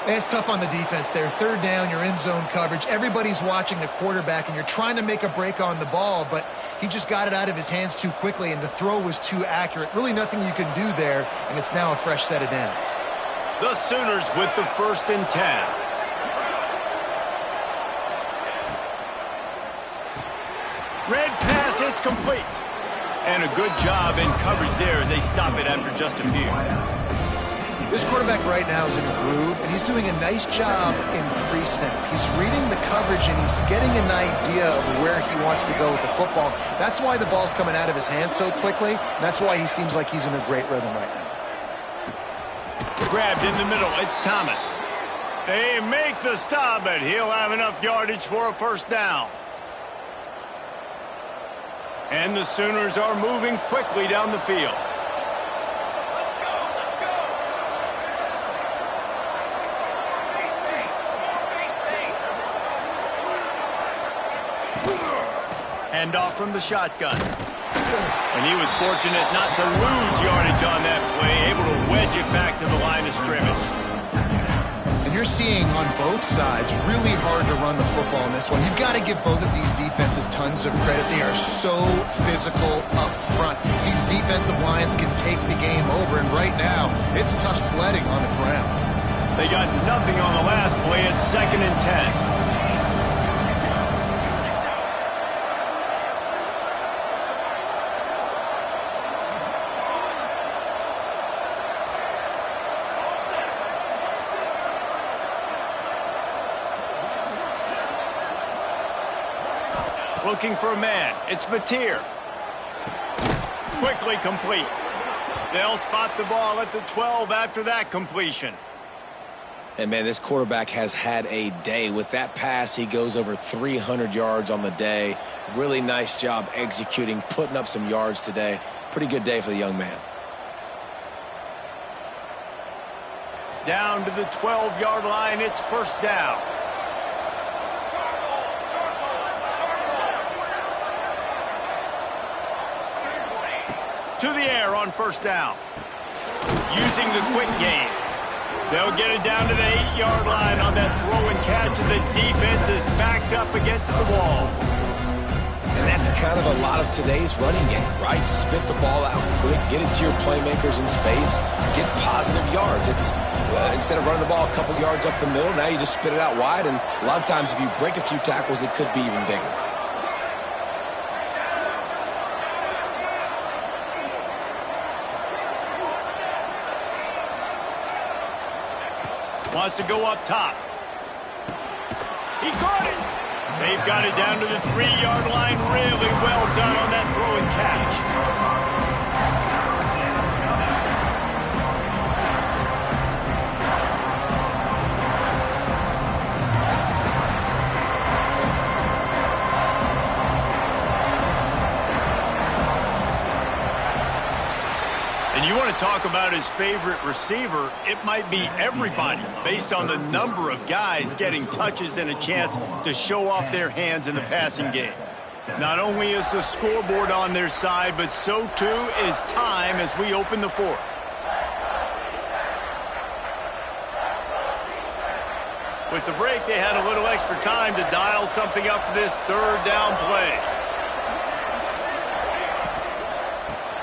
It's tough on the defense there. Third down, you're in zone coverage. Everybody's watching the quarterback, and you're trying to make a break on the ball, but he just got it out of his hands too quickly, and the throw was too accurate. Really nothing you can do there, and it's now a fresh set of downs. The Sooners with the 1st and 10. Red pass, it's complete. And a good job in coverage there as they stop it after just a few. This quarterback right now is in a groove, and he's doing a nice job in pre-snap. He's reading the coverage, and he's getting an idea of where he wants to go with the football. That's why the ball's coming out of his hands so quickly, and that's why he seems like he's in a great rhythm right now. Grabbed in the middle, it's Thomas. They make the stop, but he'll have enough yardage for a 1st down. And the Sooners are moving quickly down the field. Hand off from the shotgun. And he was fortunate not to lose yardage on that play, able to wedge it back to the line of scrimmage. And you're seeing on both sides really hard to run the football in this one. You've got to give both of these defenses tons of credit. They are so physical up front. These defensive lines can take the game over, and right now it's tough sledding on the ground. They got nothing on the last play. It's 2nd and 10. Looking for a man. It's Mateer. Quickly complete. They'll spot the ball at the 12 after that completion. And, man, this quarterback has had a day. With that pass, he goes over 300 yards on the day. Really nice job executing, putting up some yards today. Pretty good day for the young man. Down to the 12-yard line. It's 1st down. To the air on 1st down. Using the quick game. They'll get it down to the 8-yard line on that throw and catch, and the defense is backed up against the wall. And that's kind of a lot of today's running game, right? Spit the ball out quick, get it to your playmakers in space, get positive yards. It's instead of running the ball a couple yards up the middle, now you just spit it out wide, and a lot of times if you break a few tackles, it could be even bigger. Wants to go up top. He caught it. They've got it down to the 3-yard line. Really well done on that throw and catch. And you want to talk about his favorite receiver, it might be everybody based on the number of guys getting touches and a chance to show off their hands in the passing game. Not only is the scoreboard on their side, but so too is time as we open the 4th. With the break, they had a little extra time to dial something up for this 3rd down play.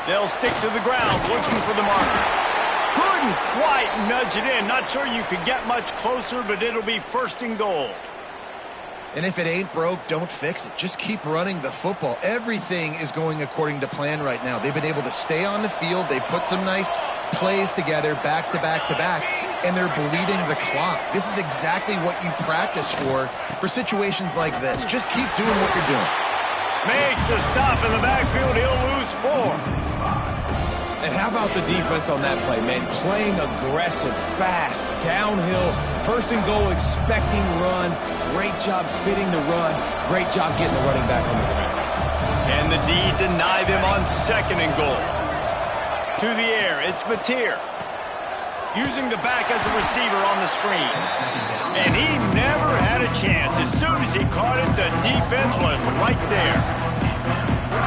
They'll stick to the ground, looking for the marker. Couldn't quite nudge it in. Not sure you could get much closer, but it'll be 1st and goal. And if it ain't broke, don't fix it. Just keep running the football. Everything is going according to plan right now. They've been able to stay on the field. They put some nice plays together back to back to back, and they're bleeding the clock. This is exactly what you practice for situations like this. Just keep doing what you're doing. Makes a stop in the backfield. He'll lose 4. And how about the defense on that play, man? Playing aggressive, fast, downhill, 1st and goal, expecting run. Great job fitting the run. Great job getting the running back on the ground. And the D deny them on 2nd and goal. To the air, it's Mateer. using the back as a receiver on the screen. And he never had a chance. As soon as he caught it, the defense was right there.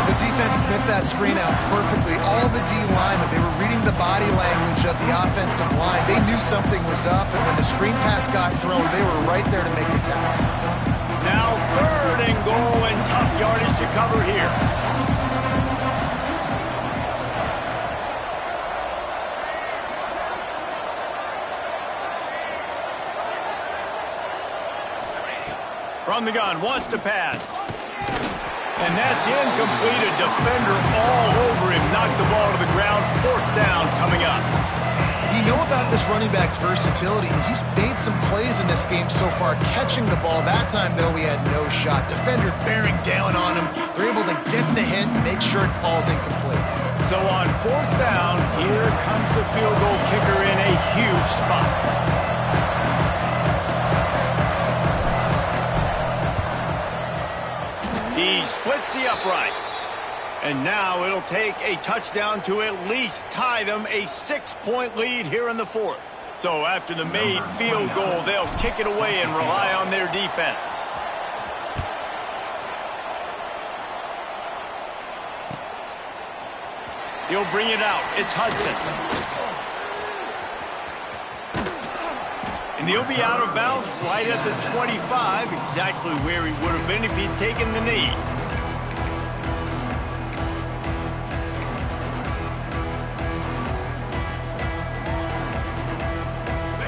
The defense sniffed that screen out perfectly. All the D linemen, they were reading the body language of the offensive line. They knew something was up, and when the screen pass got thrown, they were right there to make the tackle. Now 3rd and goal and tough yardage to cover here. From the gun, wants to pass. And that's incomplete. A defender all over him. Knocked the ball to the ground. 4th down coming up. You know about this running back's versatility. He's made some plays in this game so far, catching the ball. That time, though, he had no shot. Defender bearing down on him. They're able to get the hit and make sure it falls incomplete. So on 4th down, here comes the field goal kicker in a huge spot. He splits the uprights. And now it'll take a touchdown to at least tie them a 6-point lead here in the 4th. So after the made field goal, they'll kick it away and rely on their defense. He'll bring it out. It's Hudson. And he'll be out of bounds right at the 25, exactly where he would have been if he'd taken the knee.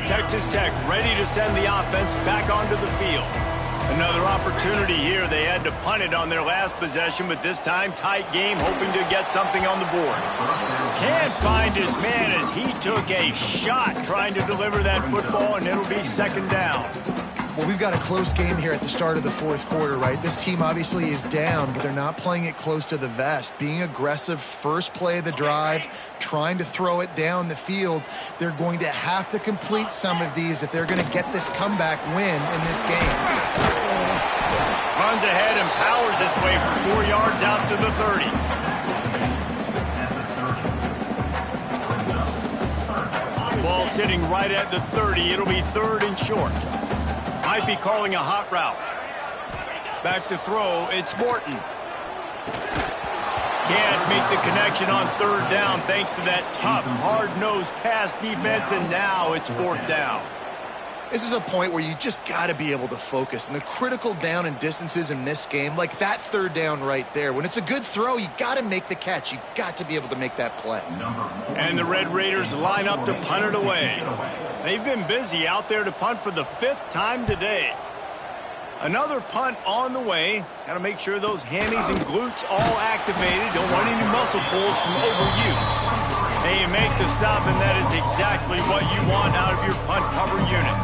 Texas Tech ready to send the offense back onto the field. Another opportunity here. They had to punt it on their last possession, but this time tight game, hoping to get something on the board. Can't find his man as he took a shot trying to deliver that football, and it'll be 2nd down. Well, we've got a close game here at the start of the 4th quarter, right? This team obviously is down, but they're not playing it close to the vest. Being aggressive, first play of the drive, trying to throw it down the field. They're going to have to complete some of these if they're going to get this comeback win in this game. Runs ahead and powers his way for 4 yards out to the 30. Ball sitting right at the 30. It'll be 3rd and short. Might be calling a hot route. Back to throw. It's Morton. Can't make the connection on 3rd down thanks to that tough, hard-nosed pass defense, and now it's 4th down. This is a point where you just got to be able to focus. And the critical down and distances in this game, like that 3rd down right there, when it's a good throw, you got to make the catch. You got to be able to make that play. And the Red Raiders line up to punt it away. They've been busy out there to punt for the 5th time today. Another punt on the way. Got to make sure those hammies and glutes all activated. Don't want any muscle pulls from overuse. They make the stop, and that is exactly what you want out of your punt cover unit.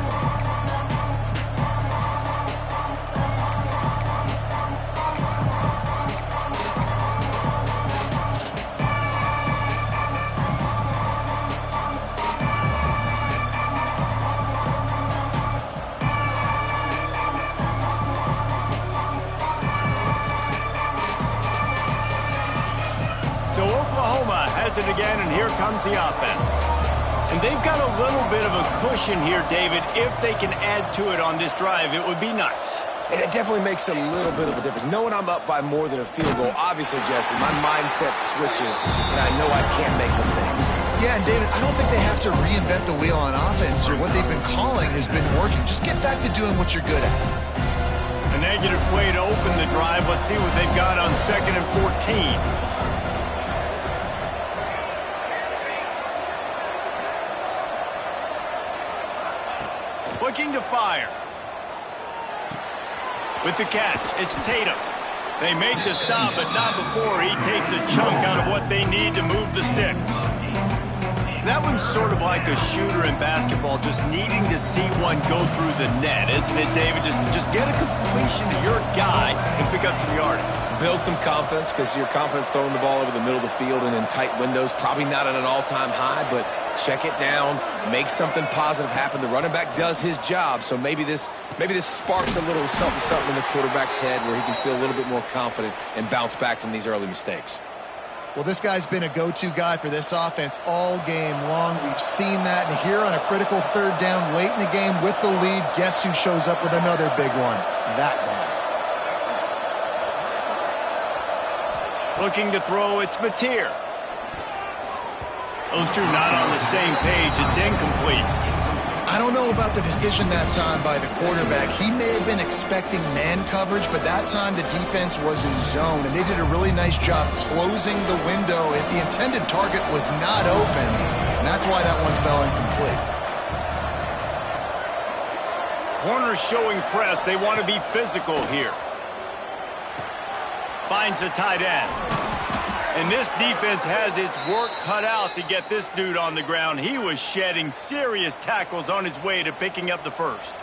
So Oklahoma has it again, and here comes the offense. And they've got a little bit of a cushion here, David. If they can add to it on this drive, it would be nice. And it definitely makes a little bit of a difference. Knowing I'm up by more than a field goal, obviously, Jesse, my mindset switches, and I know I can't make mistakes. Yeah, and David, I don't think they have to reinvent the wheel on offense here. What they've been calling has been working. Just get back to doing what you're good at. A negative play to open the drive. Let's see what they've got on 2nd and 14. Looking to fire. With the catch, it's Tatum. They make the stop, but not before he takes a chunk out of what they need to move the sticks. That one's sort of like a shooter in basketball, just needing to see one go through the net, isn't it, David? Just get a completion to your guy and pick up some yardage. Build some confidence, because your confidence throwing the ball over the middle of the field and in tight windows, probably not at an all-time high, but check it down, make something positive happen. The running back does his job, so maybe this sparks a little something in the quarterback's head where he can feel a little bit more confident and bounce back from these early mistakes. Well, this guy's been a go-to guy for this offense all game long. We've seen that. And here on a critical third down late in the game with the lead, guess who shows up with another big one? That guy. Looking to throw, it's Mateer. Those two not on the same page. It's incomplete. I don't know about the decision that time by the quarterback. He may have been expecting man coverage, but that time the defense was in zone, and they did a really nice job closing the window. The intended target was not open, and that's why that one fell incomplete. Corners showing press. They want to be physical here. Finds the tight end. And this defense has its work cut out to get this dude on the ground. He was shedding serious tackles on his way to picking up the first.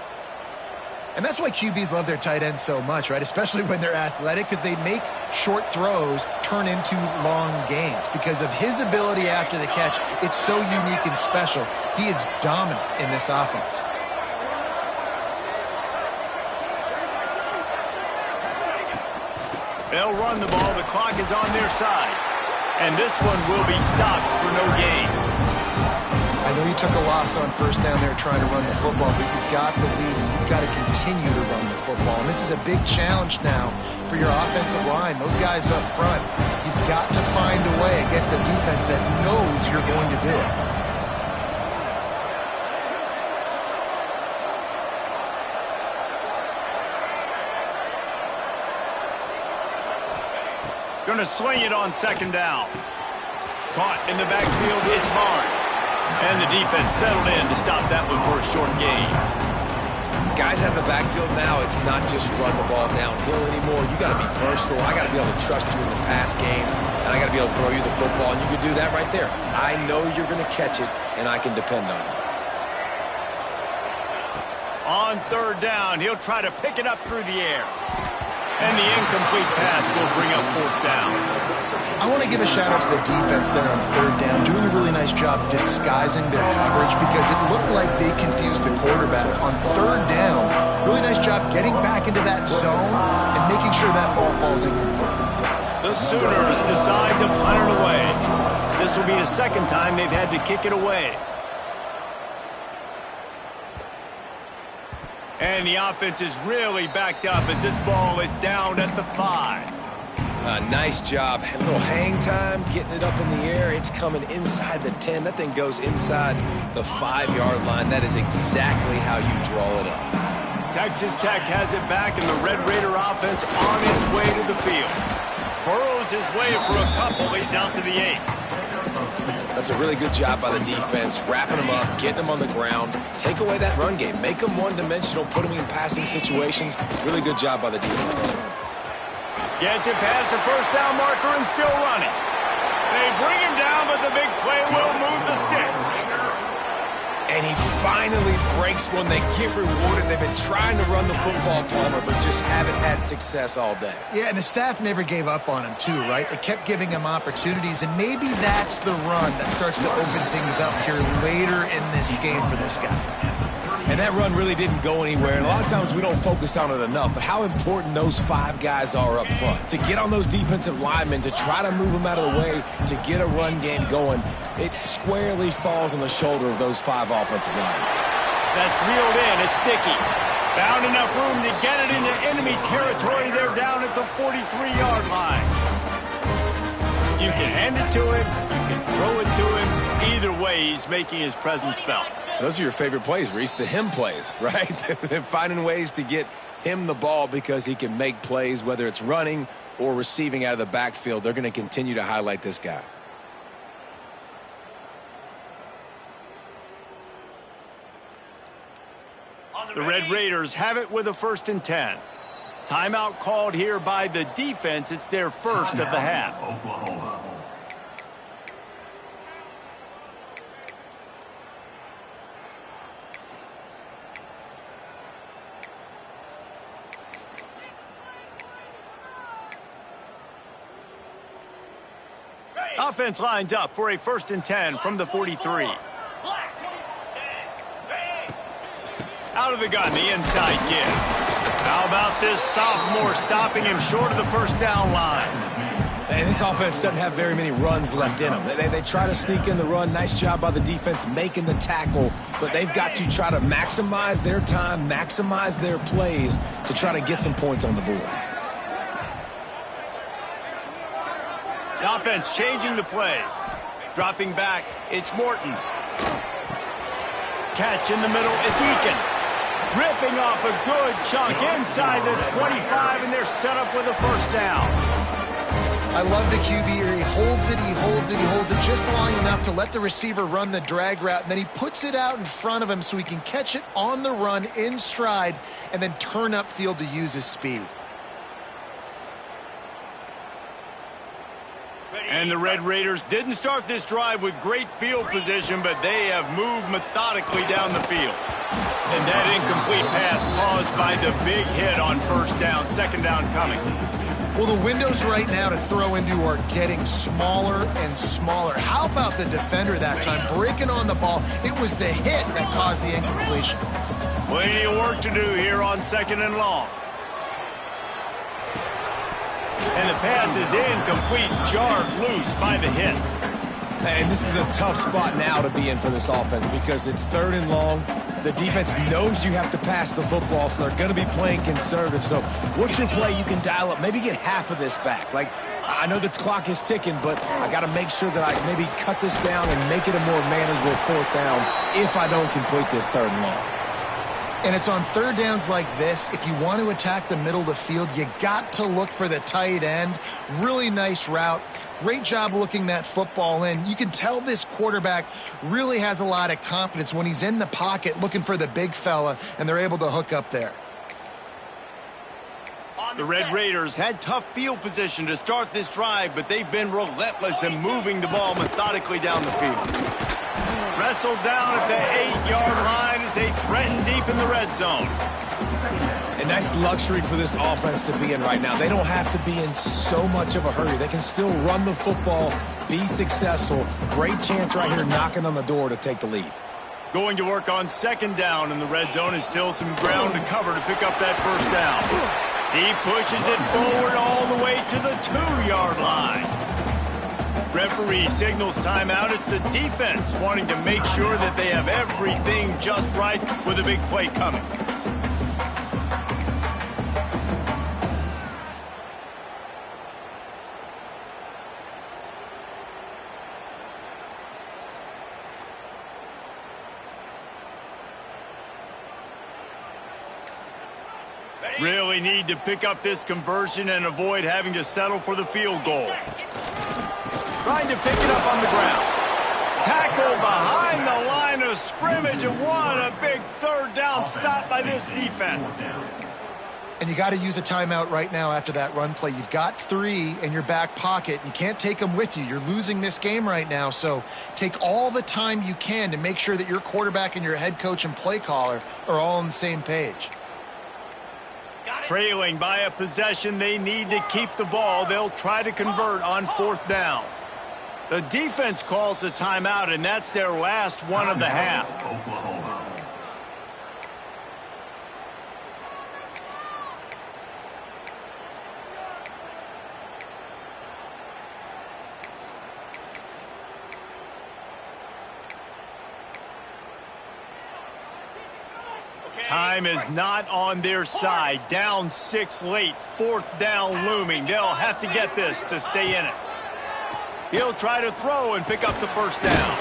And that's why QBs love their tight ends so much, right? Especially when they're athletic, because they make short throws turn into long gains. Because of his ability after the catch, it's so unique and special. He is dominant in this offense. They'll run the ball. The clock is on their side. And this one will be stopped for no gain. I know you took a loss on first down there trying to run the football, but you've got the lead, and you've got to continue to run the football. And this is a big challenge now for your offensive line. Those guys up front, you've got to find a way against the defense that knows you're going to do it. Going to swing it on second down. Caught in the backfield, it's Barnes. And the defense settled in to stop that one for a short gain. Guys out of the backfield now, it's not just run the ball downhill anymore. You got to be versatile. I got to be able to trust you in the pass game, and I got to be able to throw you the football, and you can do that right there. I know you're going to catch it, and I can depend on you. On third down, he'll try to pick it up through the air. And the incomplete pass will bring up fourth down. I want to give a shout out to the defense there on third down, doing a really nice job disguising their coverage because it looked like they confused the quarterback on third down. Really nice job getting back into that zone and making sure that ball falls incomplete. The Sooners decide to punt it away. This will be the second time they've had to kick it away. And the offense is really backed up as this ball is down at the 5. Nice job. A little hang time, getting it up in the air. It's coming inside the 10. That thing goes inside the 5-yard line. That is exactly how you draw it up. Texas Tech has it back, and the Red Raider offense on its way to the field. Burrows his way for a couple. He's out to the 8. That's a really good job by the defense, wrapping them up, getting them on the ground. Take away that run game. Make them one-dimensional, put them in passing situations. Really good job by the defense. Gets it past the first down marker and still running. They bring him down, but the big play will move the sticks. And he finally breaks one. They get rewarded. They've been trying to run the football, Palmer, but just haven't had success all day. Yeah, and the staff never gave up on him, too, right? They kept giving him opportunities, and maybe that's the run that starts to open things up here later in this game for this guy. And that run really didn't go anywhere, and a lot of times we don't focus on it enough, but how important those 5 guys are up front. To get on those defensive linemen, to try to move them out of the way, to get a run game going, it squarely falls on the shoulder of those 5 offensive linemen. That's reeled in. It's sticky. Found enough room to get it into enemy territory. They're down at the 43-yard line. You can hand it to him. You can throw it to him. Either way, he's making his presence felt. Those are your favorite plays, Reese, the him plays, right? Finding ways to get him the ball because he can make plays, whether it's running or receiving out of the backfield. They're going to continue to highlight this guy. The Red Raiders have it with a 1st and 10. Timeout called here by the defense. It's their first of the half. Offense lines up for a 1st and 10 from the 43. Out of the gun, the inside give. How about this sophomore stopping him short of the first down line? And this offense doesn't have very many runs left in them. They try to sneak in the run. Nice job by the defense making the tackle. But they've got to try to maximize their time, maximize their plays to try to get some points on the board. The offense changing the play. Dropping back, it's Morton. Catch in the middle, it's Eakin. Ripping off a good chunk inside the 25, and they're set up with a first down. I love the QB here. He holds it, he holds it, he holds it just long enough to let the receiver run the drag route, and then he puts it out in front of him so he can catch it on the run in stride and then turn upfield to use his speed. And the Red Raiders didn't start this drive with great field position, but they have moved methodically down the field. And that incomplete pass caused by the big hit on first down, second down coming. Well, the windows right now to throw into are getting smaller and smaller. How about the defender that time breaking on the ball? It was the hit that caused the incompletion. Plenty of work to do here on second and long. And the pass is incomplete, jarred loose by the hit. And this is a tough spot now to be in for this offense because it's third and long. The defense knows you have to pass the football, so they're going to be playing conservative. So what's your play you can dial up? Maybe get half of this back. Like, I know the clock is ticking, but I got to make sure that I maybe cut this down and make it a more manageable fourth down if I don't complete this third and long. And it's on third downs like this. If you want to attack the middle of the field, you got to look for the tight end. Really nice route. Great job looking that football in. You can tell this quarterback really has a lot of confidence when he's in the pocket looking for the big fella, and they're able to hook up there. The Red Raiders had tough field position to start this drive, but they've been relentless in moving the ball methodically down the field. Wrestled down at the 8-yard line as they threaten deep in the red zone. A nice luxury for this offense to be in right now. They don't have to be in so much of a hurry. They can still run the football, be successful. Great chance right here knocking on the door to take the lead. Going to work on second down in the red zone is still some ground to cover to pick up that first down. He pushes it forward all the way to the 2-yard line. Referee signals timeout. It's the defense wanting to make sure that they have everything just right with a big play coming. Really need to pick up this conversion and avoid having to settle for the field goal. Trying to pick it up on the ground. Tackle behind the line of scrimmage, and what a big third down stop by this defense. And you got to use a timeout right now after that run play. You've got 3 in your back pocket. You can't take them with you. You're losing this game right now, so take all the time you can to make sure that your quarterback and your head coach and play caller are all on the same page. Trailing by a possession, they need to keep the ball. They'll try to convert on fourth down. The defense calls the timeout, and that's their last one of the half. Time is not on their side. Down 6 late. Fourth down looming. They'll have to get this to stay in it. He'll try to throw and pick up the first down.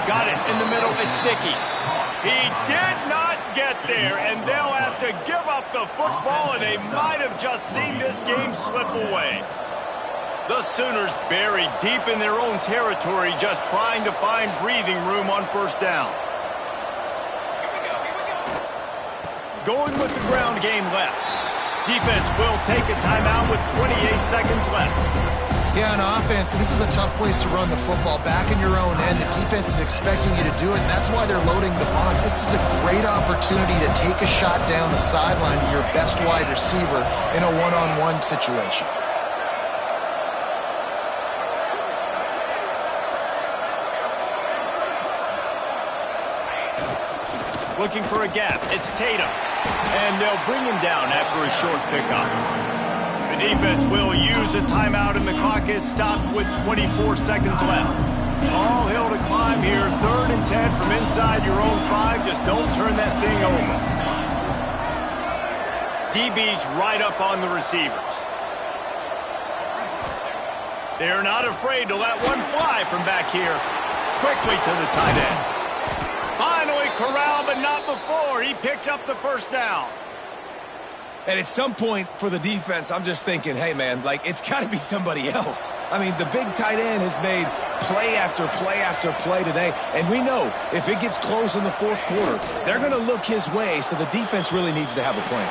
Got it in the middle. It's Dickey. He did not get there, and they'll have to give up the football, and they might have just seen this game slip away. The Sooners buried deep in their own territory, just trying to find breathing room on first down. Going with the ground game left. Defense will take a timeout with 28 seconds left. Yeah, on offense, this is a tough place to run the football. Back in your own end, the defense is expecting you to do it, and that's why they're loading the box. This is a great opportunity to take a shot down the sideline to your best wide receiver in a one-on-one situation. Looking for a gap. It's Tatum. And they'll bring him down after a short pickup. The Defense will use a timeout, and the clock is stopped with 24 seconds left. Tall hill to climb here. 3rd and 10 from inside your own 5. Just don't turn that thing over. DB's right up on the receivers. They're not afraid to let one fly from back here. Quickly to the tight end. Finally corralled, but not before. He picked up the first down. And at some point for the defense, I'm just thinking, hey, man, like, it's got to be somebody else. I mean, the big tight end has made play after play after play today. And we know if it gets close in the 4th quarter, they're going to look his way, so the defense really needs to have a plan.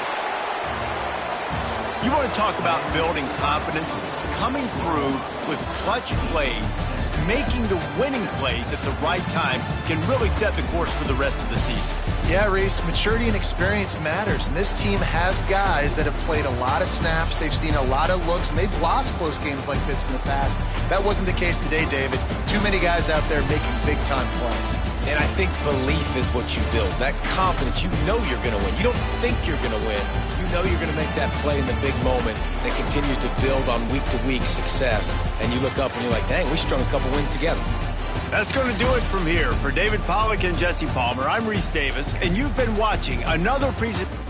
You want to talk about building confidence? Coming through with clutch plays, making the winning plays at the right time can really set the course for the rest of the season. Yeah, Reese, maturity and experience matters, and this team has guys that have played a lot of snaps. They've seen a lot of looks, and they've lost close games like this in the past. That wasn't the case today, David. Too many guys out there making big-time plays. And I think belief is what you build. That confidence, you know you're going to win. You don't think you're going to win. You know you're going to make that play in the big moment that continues to build on week-to-week success. And you look up and you're like, dang, we strung a couple wins together. That's going to do it from here. For David Pollack and Jesse Palmer, I'm Reese Davis, and you've been watching another presentation.